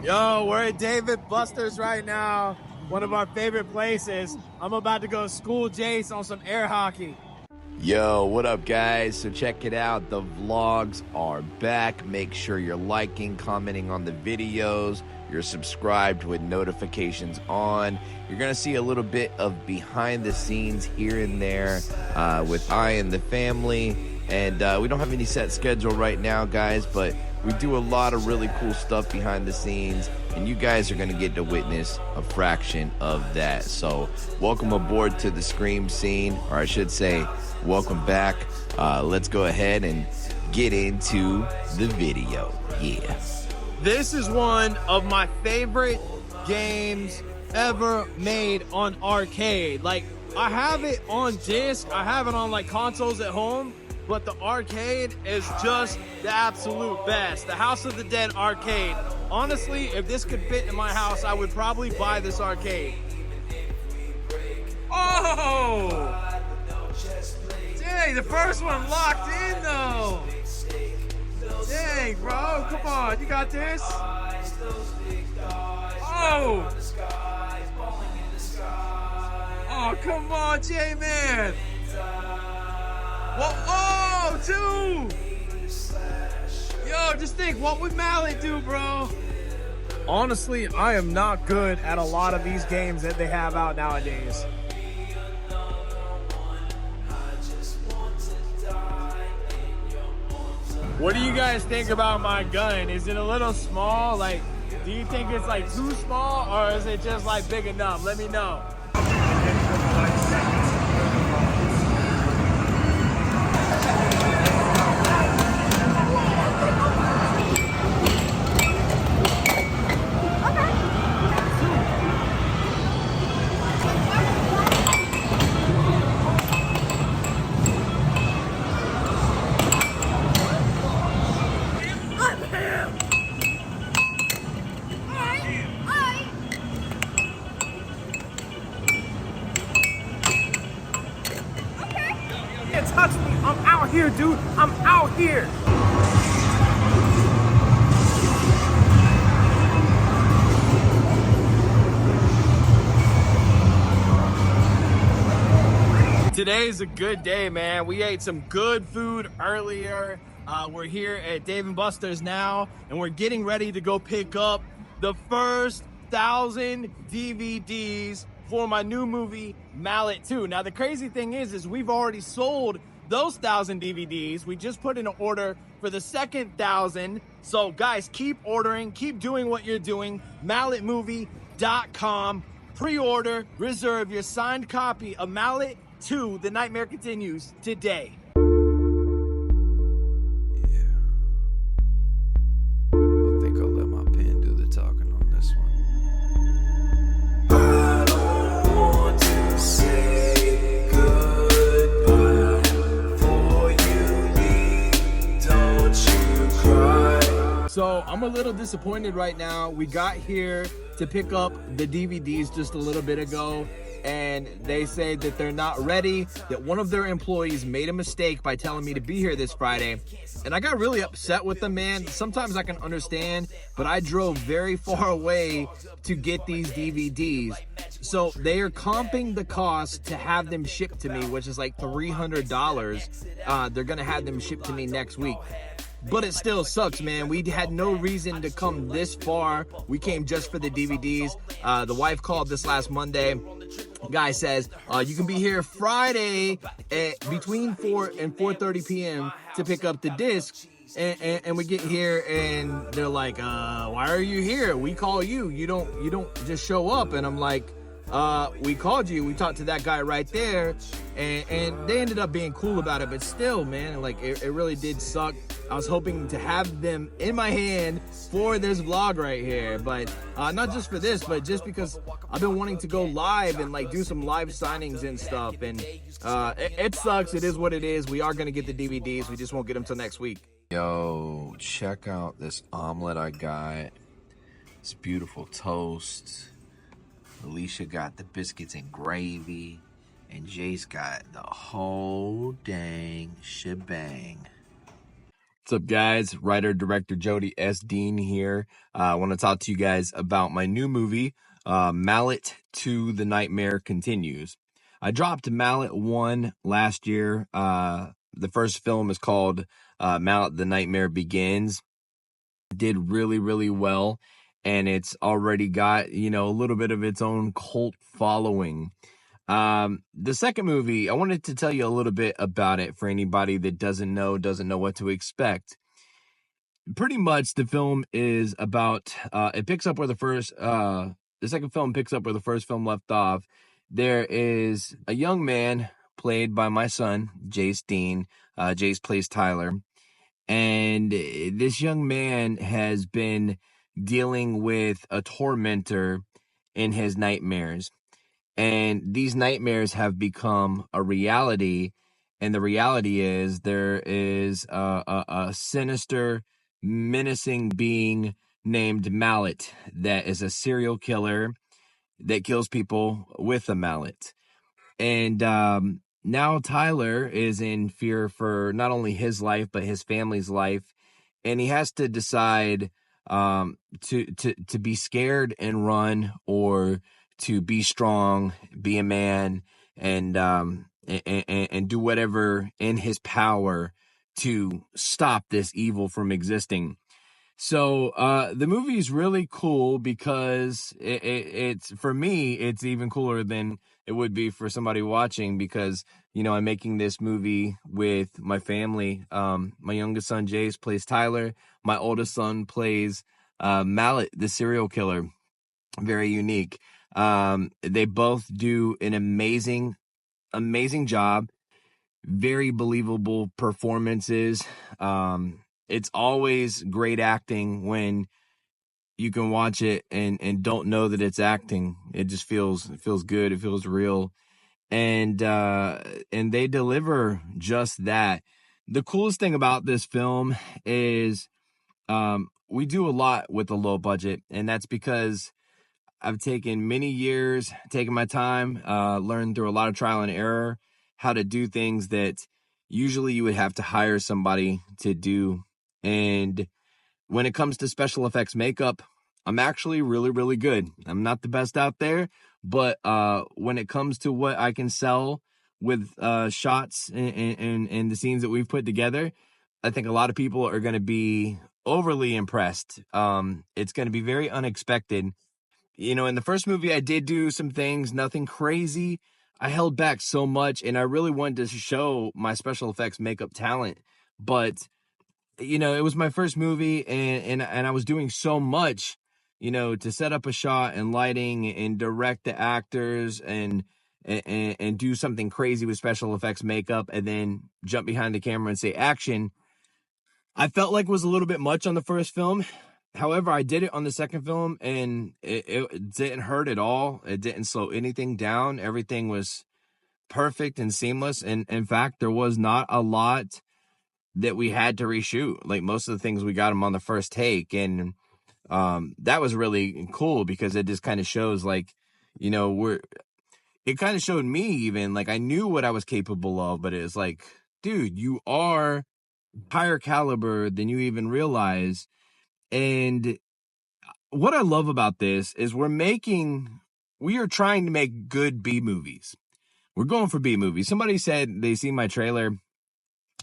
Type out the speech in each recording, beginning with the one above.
Yo, we're at David Buster's right now, one of our favorite places. I'm about to go school Jace on some air hockey. Yo, what up, guys? So check it out. The vlogs are back. Make sure you're liking, commenting on the videos. You're subscribed with notifications on. You're going to see a little bit of behind the scenes here and there with I and the family. And we don't have any set schedule right now, guys, but we do a lot of really cool stuff behind the scenes, and you guys are going to get to witness a fraction of that. So welcome aboard to the Scream scene, or I should say, welcome back. Let's go ahead and get into the video. Yeah. This is one of my favorite games ever made on arcade. Like, I have it on disc, I have it on like consoles at home, but the arcade is just the absolute best. The House of the Dead arcade. Honestly, if this could fit in my house, I would probably buy this arcade. Oh! Dang, the first one locked in though. Dang, bro, come on, you got this? Oh! Oh, come on, J-Man! Whoa, oh, two! Yo, just think, what would Mallet do, bro? Honestly, I am not good at a lot of these games that they have out nowadays. What do you guys think about my gun? Is it a little small? Like, do you think it's like too small, or is it just like big enough? Let me know. Touch me. I'm out here, dude. I'm out here. Today's a good day, man. We ate some good food earlier. We're here at Dave & Buster's now, and we're getting ready to go pick up the first 1,000 DVDs for my new movie, Mallet 2. Now, the crazy thing is we've already sold those 1,000 DVDs. We just put in an order for the second 1,000. So, guys, keep ordering. Keep doing what you're doing. MalletMovie.com. Pre-order, reserve your signed copy of Mallet 2, The Nightmare Continues, today. So I'm a little disappointed right now. We got here to pick up the DVDs just a little bit ago, and they say that they're not ready, that one of their employees made a mistake by telling me to be here this Friday. And I got really upset with them, man. Sometimes I can understand, but I drove very far away to get these DVDs. So they are comping the cost to have them shipped to me, which is like $300. They're gonna have them shipped to me next week. But it still sucks, man. We had no reason to come this far. We came just for the DVDs. The wife called this last Monday. Guy says, you can be here Friday at between 4 and 4:30 p.m. to pick up the discs. And we get here and they're like, why are you here? We call you. You don't just show up. And I'm like, we called you. We talked to that guy right there. And they ended up being cool about it. But still, man, like it really did suck. I was hoping to have them in my hand for this vlog right here, but not just for this, but just because I've been wanting to go live and like do some live signings and stuff, and it sucks. It is what it is. We are going to get the DVDs. We just won't get them till next week. Yo, check out this omelet I got. It's beautiful toast. Alicia got the biscuits and gravy, and Jace got the whole dang shebang. What's up, guys? Writer, director Jody S. Dean here. I want to talk to you guys about my new movie, Mallet 2: The Nightmare Continues. I dropped Mallet 1 last year. The first film is called Mallet: The Nightmare Begins. Did really, really well, and it's already got, a little bit of its own cult following. The second movie, I wanted to tell you a little bit about it for anybody that doesn't know what to expect. Pretty much the film is about, it picks up where the second film picks up where the first film left off. There is a young man played by my son, Jace Dean. Jace plays Tyler. And this young man has been dealing with a tormentor in his nightmares. And these nightmares have become a reality. And the reality is there is a sinister, menacing being named Mallet that is a serial killer that kills people with a mallet. And now Tyler is in fear for not only his life, but his family's life. And he has to decide to be scared and run, or to be strong, be a man, and do whatever in his power to stop this evil from existing. So the movie is really cool because it's, for me, it's even cooler than it would be for somebody watching, because I'm making this movie with my family. My youngest son Jace plays Tyler. My oldest son plays Mallet, the serial killer. Very unique. They both do an amazing job. Very believable performances. It's always great acting when you can watch it and don't know that it's acting. It just feels good. It feels real. And they deliver just that. The coolest thing about this film is we do a lot with a low budget, and that's because I've taken many years, taken my time, learned through a lot of trial and error how to do things that usually you would have to hire somebody to do. And when it comes to special effects makeup, I'm actually really, really good. I'm not the best out there, but when it comes to what I can sell with shots and the scenes that we've put together, I think a lot of people are going to be overly impressed. It's going to be very unexpected. In the first movie, I did do some things, nothing crazy. I held back so much, and I really wanted to show my special effects makeup talent. But, it was my first movie, and I was doing so much, to set up a shot and lighting and direct the actors and do something crazy with special effects makeup, and then jump behind the camera and say action. I felt like it was a little bit much on the first film. However, I did it on the second film, and it didn't hurt at all. It didn't slow anything down. Everything was perfect and seamless. And in fact, there was not a lot that we had to reshoot. Like, most of the things, we got them on the first take. And that was really cool, because it just kind of shows, like, it kind of showed me, even, like, I knew what I was capable of, but it's like, dude, you are higher caliber than you even realize. And what I love about this is we are trying to make good B movies. We're going for B movies. Somebody said they seen my trailer,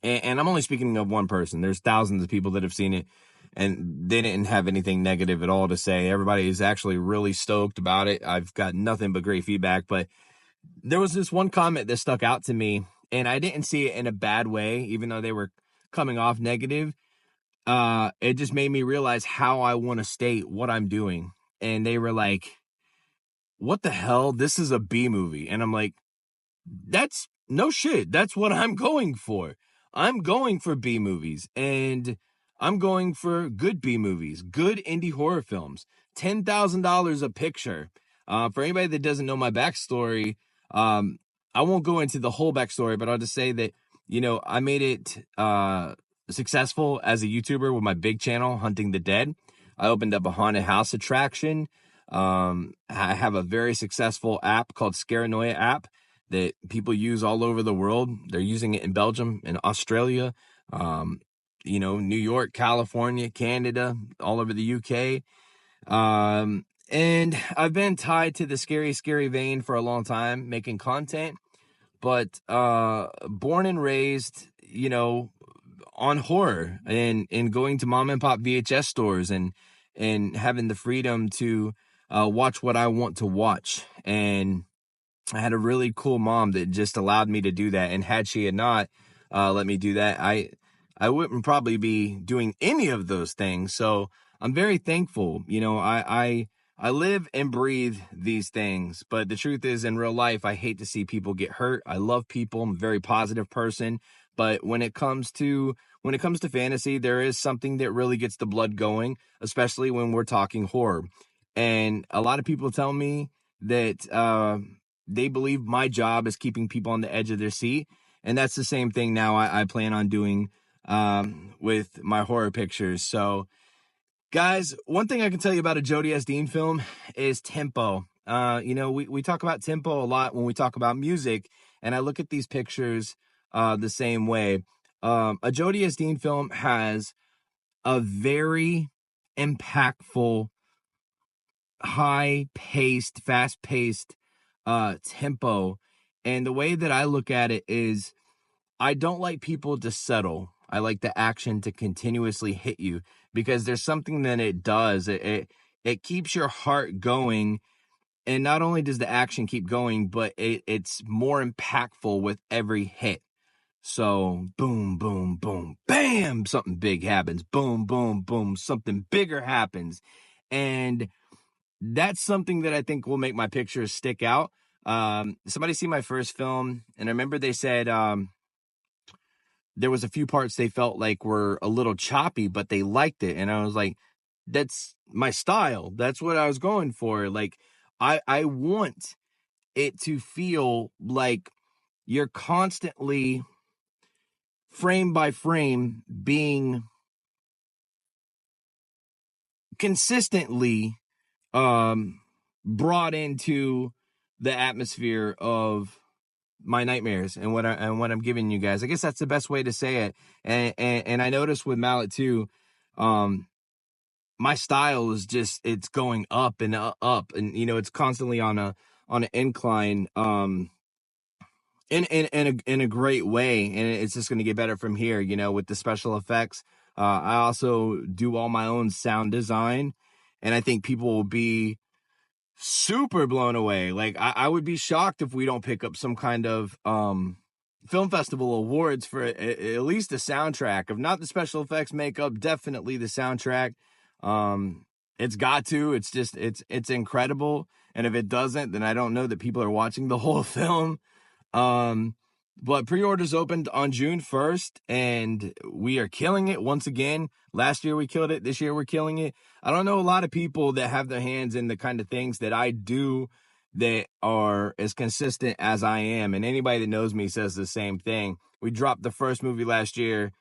and I'm only speaking of one person. There's thousands of people that have seen it, and they didn't have anything negative at all to say. Everybody is actually really stoked about it. I've got nothing but great feedback, but there was this one comment that stuck out to me, and I didn't see it in a bad way, even though they were coming off negative. It just made me realize how I want to state what I'm doing. And they were like, what the hell? This is a B movie. And I'm like, that's no shit. That's what I'm going for. I'm going for B movies, and I'm going for good B movies, good indie horror films. $10,000 a picture. For anybody that doesn't know my backstory, I won't go into the whole backstory, but I'll just say that, I made it successful as a YouTuber with my big channel, Hunting the Dead. I opened up a haunted house attraction. I have a very successful app called Scaranoia app that people use all over the world. They're using it in Belgium and Australia. New York, California, Canada, all over the UK. And I've been tied to the scary vein for a long time, making content, but born and raised, on horror and going to mom and pop VHS stores and having the freedom to watch what I want to watch. And I had a really cool mom that just allowed me to do that. And had she had not let me do that, I wouldn't probably be doing any of those things. So I'm very thankful. I live and breathe these things, but the truth is, in real life, I hate to see people get hurt. I love people. I'm a very positive person, but when it comes to fantasy, there is something that really gets the blood going, especially when we're talking horror. And a lot of people tell me that they believe my job is keeping people on the edge of their seat. And that's the same thing now I plan on doing with my horror pictures. So, guys, one thing I can tell you about a Jody S. Dean film is tempo. We talk about tempo a lot when we talk about music, and I look at these pictures the same way. A Jody S. Dean film has a very impactful, high-paced, fast-paced tempo. And the way that I look at it is I don't like people to settle. I like the action to continuously hit you because there's something that it does. It keeps your heart going. And not only does the action keep going, but it's more impactful with every hit. So boom, boom, boom, bam, something big happens. Boom, boom, boom, something bigger happens. And that's something that I think will make my pictures stick out. Somebody see my first film, and I remember they said there was a few parts they felt like were a little choppy, but they liked it. And I was like, that's my style. That's what I was going for. Like, I want it to feel like you're constantly, frame by frame, being consistently brought into the atmosphere of my nightmares and what I'm giving you guys. I guess that's the best way to say it. And I noticed with Mallet too, my style is just, it's going up and up, and it's constantly on an incline, in a great way, and it's just going to get better from here. With the special effects, I also do all my own sound design, and I think people will be super blown away. Like, I would be shocked if we don't pick up some kind of film festival awards for at least the soundtrack. If not the special effects makeup, definitely the soundtrack. It's got to. It's just it's incredible. And if it doesn't, then I don't know that people are watching the whole film. But pre-orders opened on June 1st, and we are killing it once again. Last year we killed it. This year we're killing it. I don't know a lot of people that have their hands in the kind of things that I do that are as consistent as I am. And anybody that knows me says the same thing. We dropped the first movie last year.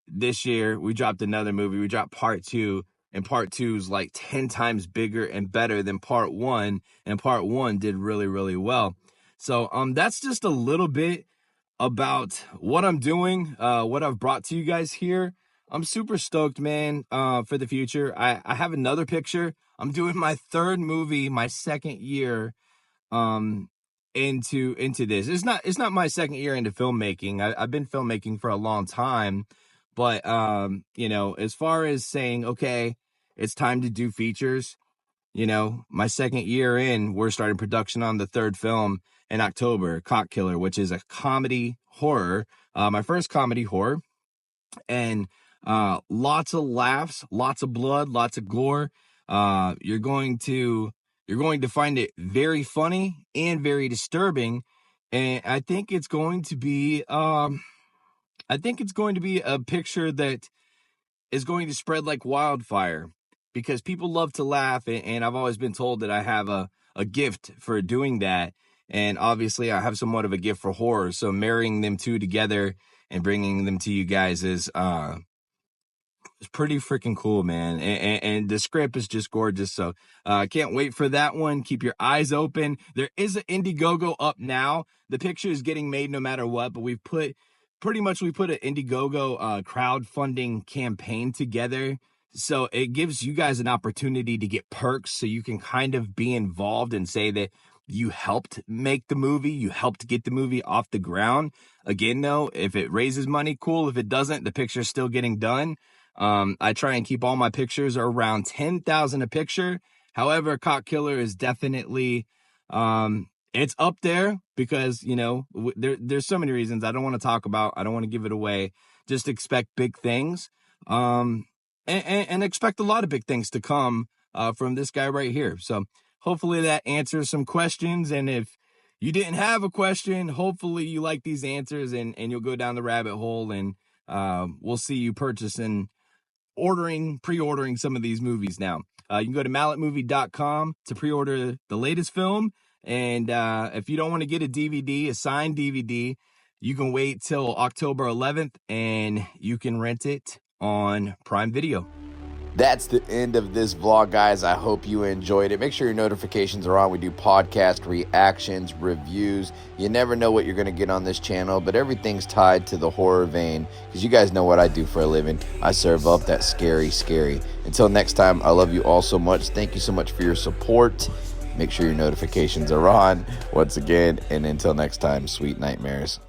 This year we dropped another movie. We dropped part 2, and part 2 is like 10 times bigger and better than part 1. And part 1 did really, really well. So that's just a little bit about what I'm doing, what I've brought to you guys here. I'm super stoked, man, for the future. I have another picture. I'm doing my third movie, my second year into this. It's not my second year into filmmaking. I've been filmmaking for a long time, but as far as saying, okay, it's time to do features, my second year in, we're starting production on the third film in October, Cock Killer, which is a comedy horror, my first comedy horror, and lots of laughs, lots of blood, lots of gore. You're going to find it very funny and very disturbing, and I think it's going to be a picture that is going to spread like wildfire, because people love to laugh, and I've always been told that I have a gift for doing that. And obviously I have somewhat of a gift for horror. So marrying them two together and bringing them to you guys is pretty freaking cool, man. And the script is just gorgeous. So I can't wait for that one. Keep your eyes open. There is an Indiegogo up now. The picture is getting made no matter what, but we've put pretty much we put an Indiegogo crowdfunding campaign together. So it gives you guys an opportunity to get perks so you can kind of be involved and say that you helped make the movie, you helped get the movie off the ground. Again, though, if it raises money, cool. If it doesn't, the picture's still getting done. I try and keep all my pictures around 10,000 a picture. However, Cock Killer is definitely, it's up there because, you know, there's so many reasons I don't want to talk about. I don't want to give it away. Just expect big things. And expect a lot of big things to come from this guy right here. So hopefully that answers some questions. And if you didn't have a question, hopefully you like these answers and you'll go down the rabbit hole and we'll see you pre-ordering some of these movies now. You can go to malletmovie.com to pre-order the latest film. And if you don't want to get a DVD, a signed DVD, you can wait till October 11th and you can rent it on Prime Video. That's the end of this vlog, guys. I hope you enjoyed it. Make sure your notifications are on. We do podcast reactions, reviews. You never know what you're going to get on this channel, but everything's tied to the horror vein because you guys know what I do for a living. I serve up that scary. Until next time, I love you all so much. Thank you so much for your support. Make sure your notifications are on once again. And until next time, sweet nightmares.